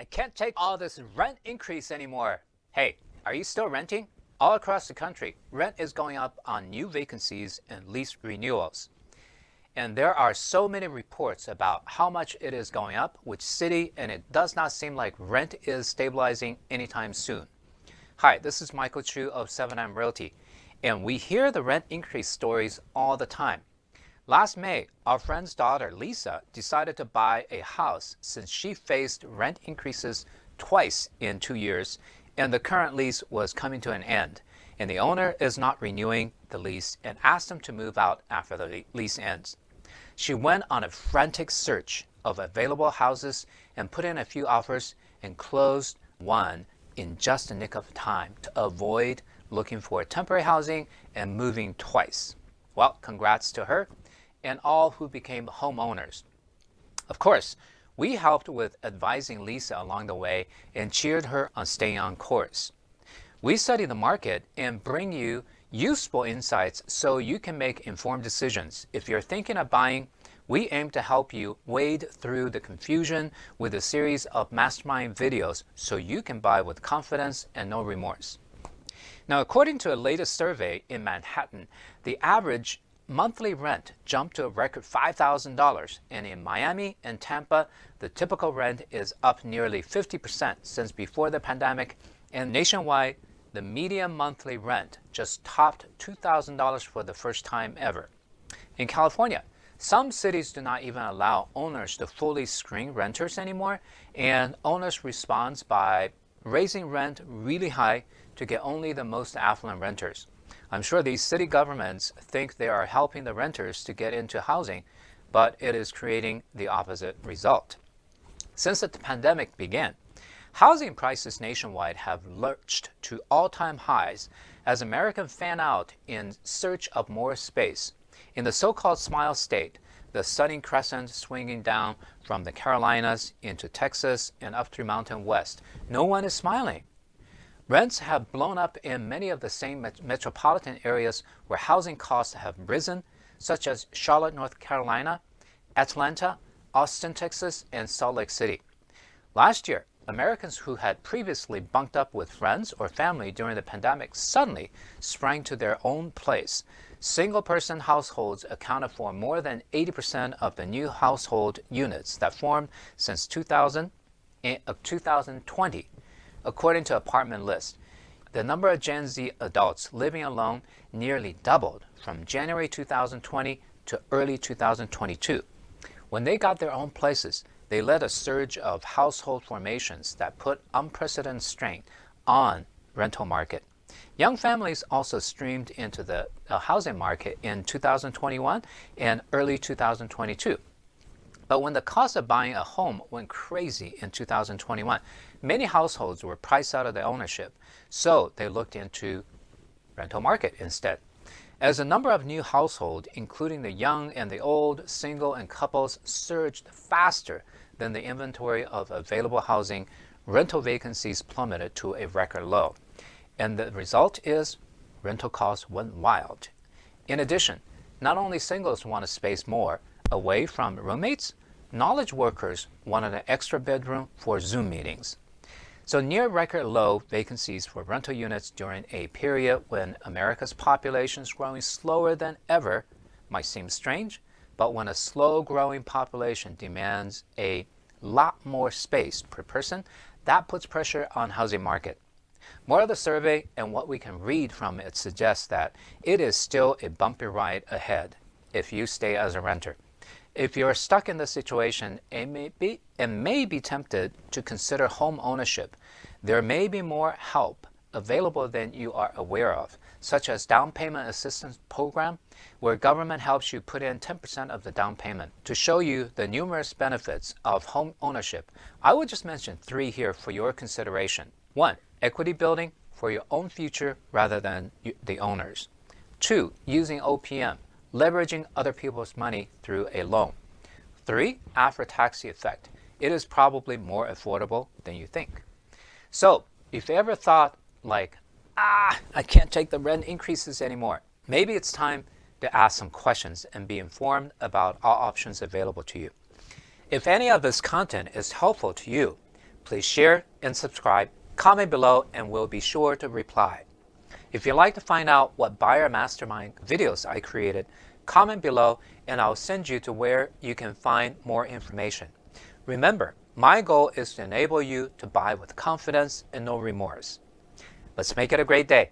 I can't take all this rent increase anymore. Hey, are you still renting? All across the country, rent is going up on new vacancies and lease renewals. And there are so many reports about how much it is going up, which city, and it does not seem like rent is stabilizing anytime soon. Hi, this is Michael Chu of 7M Realty, and we hear the rent increase stories all the time. Last May, our friend's daughter, Lisa, decided to buy a house since she faced rent increases twice in 2 years, and the current lease was coming to an end, and the owner is not renewing the lease and asked him to move out after the lease ends. She went on a frantic search of available houses and put in a few offers and closed one in just a nick of time to avoid looking for temporary housing and moving twice. Well, congrats to her and all who became homeowners. Of course, we helped with advising Lisa along the way and cheered her on staying on course. We study the market and bring you useful insights so you can make informed decisions. If you're thinking of buying, we aim to help you wade through the confusion with a series of mastermind videos so you can buy with confidence and no remorse. Now, according to a latest survey in Manhattan, the average monthly rent jumped to a record $5,000, and in Miami and Tampa, the typical rent is up nearly 50% since before the pandemic, and nationwide, the median monthly rent just topped $2,000 for the first time ever. In California, some cities do not even allow owners to fully screen renters anymore, and owners respond by raising rent really high to get only the most affluent renters. I'm sure these city governments think they are helping the renters to get into housing, but it is creating the opposite result. Since the pandemic began, housing prices nationwide have lurched to all-time highs as Americans fan out in search of more space. In the so-called Smile State, the stunning crescent swinging down from the Carolinas into Texas and up through Mountain West, no one is smiling. Rents have blown up in many of the same metropolitan areas where housing costs have risen, such as Charlotte, North Carolina, Atlanta, Austin, Texas, and Salt Lake City. Last year, Americans who had previously bunked up with friends or family during the pandemic suddenly sprang to their own place. Single-person households accounted for more than 80% of the new household units that formed since 2020. According to Apartment List, the number of Gen Z adults living alone nearly doubled from January 2020 to early 2022. When they got their own places, they led a surge of household formations that put unprecedented strain on rental market. Young families also streamed into the housing market in 2021 and early 2022. But when the cost of buying a home went crazy in 2021, many households were priced out of their ownership, so they looked into rental market instead. As the number of new households, including the young and the old, single and couples, surged faster than the inventory of available housing, rental vacancies plummeted to a record low. And the result is rental costs went wild. In addition, not only singles want to space more away from roommates, knowledge workers wanted an extra bedroom for Zoom meetings. So near record low vacancies for rental units during a period when America's population is growing slower than ever might seem strange, but when a slow growing population demands a lot more space per person, that puts pressure on housing market. More of the survey and what we can read from it suggests that it is still a bumpy ride ahead if you stay as a renter. If you're stuck in this situation and may be tempted to consider home ownership, there may be more help available than you are aware of, such as down payment assistance program, where government helps you put in 10% of the down payment. To show you the numerous benefits of home ownership, I would just mention 3 here for your consideration. 1, equity building for your own future rather than the owners. 2, using OPM, leveraging other people's money through a loan. 3, after-tax effect. It is probably more affordable than you think. So, if you ever thought like, I can't take the rent increases anymore, maybe it's time to ask some questions and be informed about all options available to you. If any of this content is helpful to you, Please share and subscribe, comment below, and we'll be sure to reply. If you'd like to find out what buyer mastermind videos I created, comment below and I'll send you to where you can find more information. Remember, my goal is to enable you to buy with confidence and no remorse. Let's make it a great day.